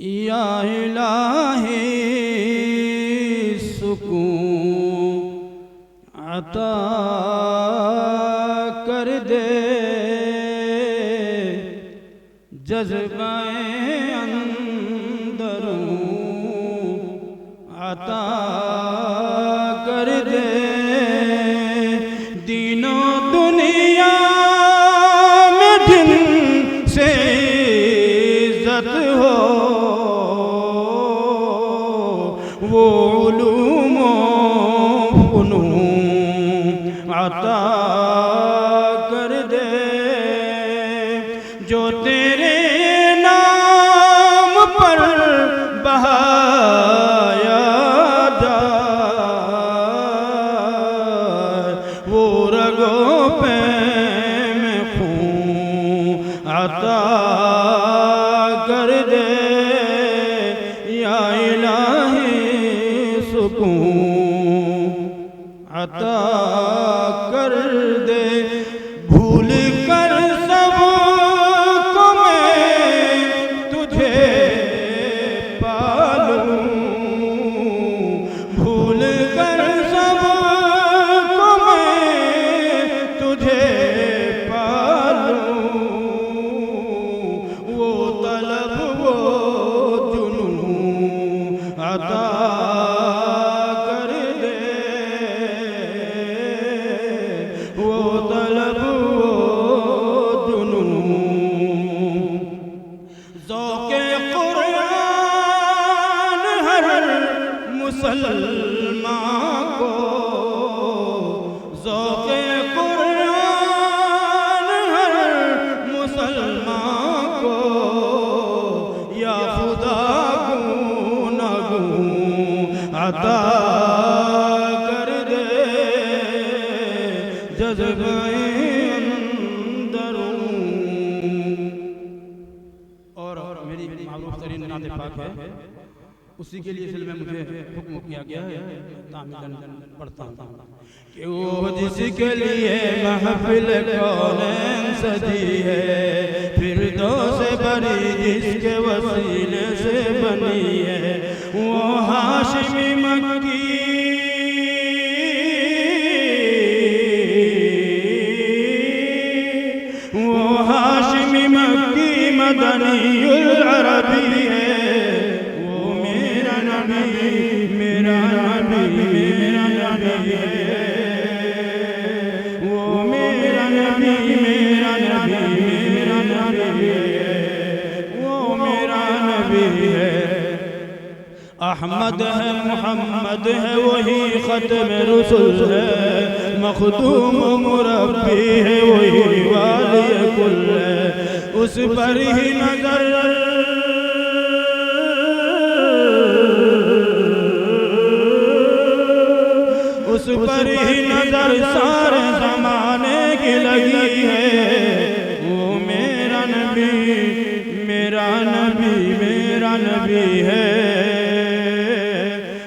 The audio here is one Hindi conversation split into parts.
या इलाही सुकून अता कर दे, जज्बाए अंदरूं अता कर दे। दीनो दुनिया में दिन से इज्जत हो, वो उलूम फनून अता कर दे, जो तेरे नाम पर बहाया जाए, वो रगों पे में खून अता कर दे। या इलाही सुकून अता कर दे। भूल कर सब को मैं तुझे पालूं, भूल कर सब को मैं तुझे पालूं, वो तलब वो जुनून अता कर दे, वो तलब वो जुनून। ज़ौक़े क़ुरआन हर मुसलमान को, ज़ौक़े क़ुरआन हर मुसलमान को, या खुदा गूं न गूं अता कर दे, जज़्बाए अंदरूं। और मेरी मारूफ तरीन नात पाक है, उसी के लिए इसलिए मुझे हुक्म किया गया है, तामीलन पढ़ता हूँ कि वो जिसके लिए महफिल कौनैन सजी है, फिरदौस बरी जिसके वसीले से बनी है, वो हाशिमी मक्की मदनीयुल अरबी है, वो मेरा नबी मेरा नबी मेरा नबी है, वो मेरा नबी मेरा नबी मेरा नबी है, वो मेरा नबी है। अहमद है मोहम्मद है वही ख़त्म रसूल है, मखदूम मुरब्बी है वही वाली कुल है, उस पर ही नजर उस पर ही नजर सारे ज़माने की लगी है, वो मेरा नबी मेरा नबी मेरा नबी है,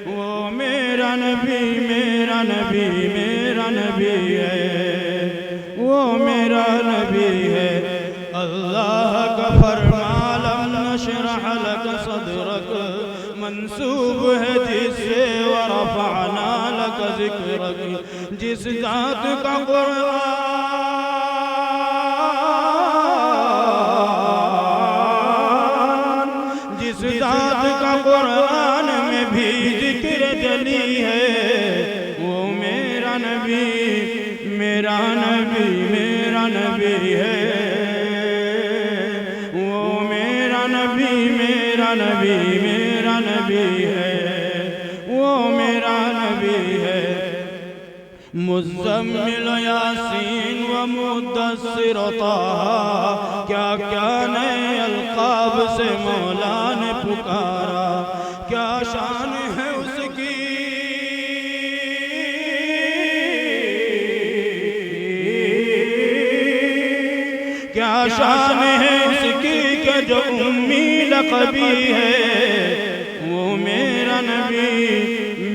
वो मेरा नबी मेरा नबी मेरा नबी है, वो मेरा नबी है। अल्लाह का फरमान नशरह लक सदरक मंसूब है जिससे, वरफ़अना लक ज़िक्रक जिस ज़ात का कुरान, जिस ज़ात का कुरान में भी ज़िक्र जली है, वो मेरा नबी मेरा नबी मेरा नबी है, नबी मेरा नबी मेरा नबी है, वो मेरा नबी है। मुज़म्मिल यासीन व मुद्दस्सिर ताहा, क्या क्या नए अलक़ाब से मौला ने पुकारा, क्या शान है उसकी क्या शान है उसकी जो उम्मी लक़बी है, वो मेरा नबी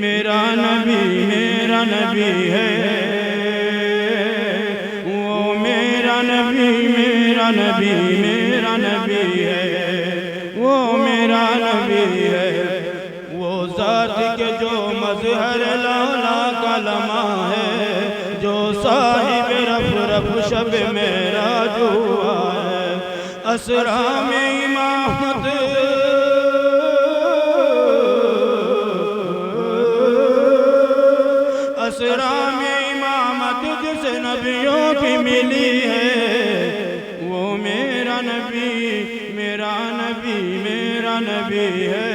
मेरा नबी मेरा नबी है, वो मेरा नबी मेरा नबी मेरा नबी है, वो मेरा नबी लम्हा है जो साहिब रफ रफ शब मेराज हुआ है। असरा में इमामत असरा में इमामत जिस नबियों की मिली है, वो मेरा नबी मेरा नबी मेरा नबी है।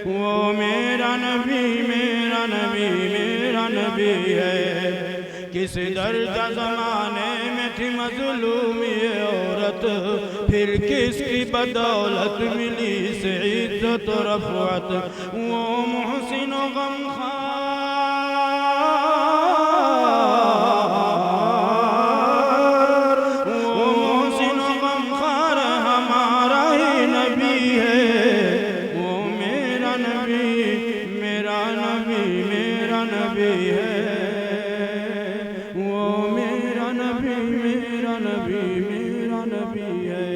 वो मेरा नबी मेरा नबी मेरा नबी है। किस दर्द ज़माने में थी मज़लूम ये औरत, फिर किसकी बदौलत मिली से इज़्ज़त और रफ़अत। वो मुहसिन व गमख़ार, वो मुहसिन व गमख़ार हमारा ही नबी है। वो मेरा नबी मेरा नबी मेरा नबी है। वो मेरा नबी मेरा नबी मेरा नबी है।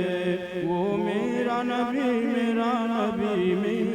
वो मेरा नबी मेरा नबी मेरा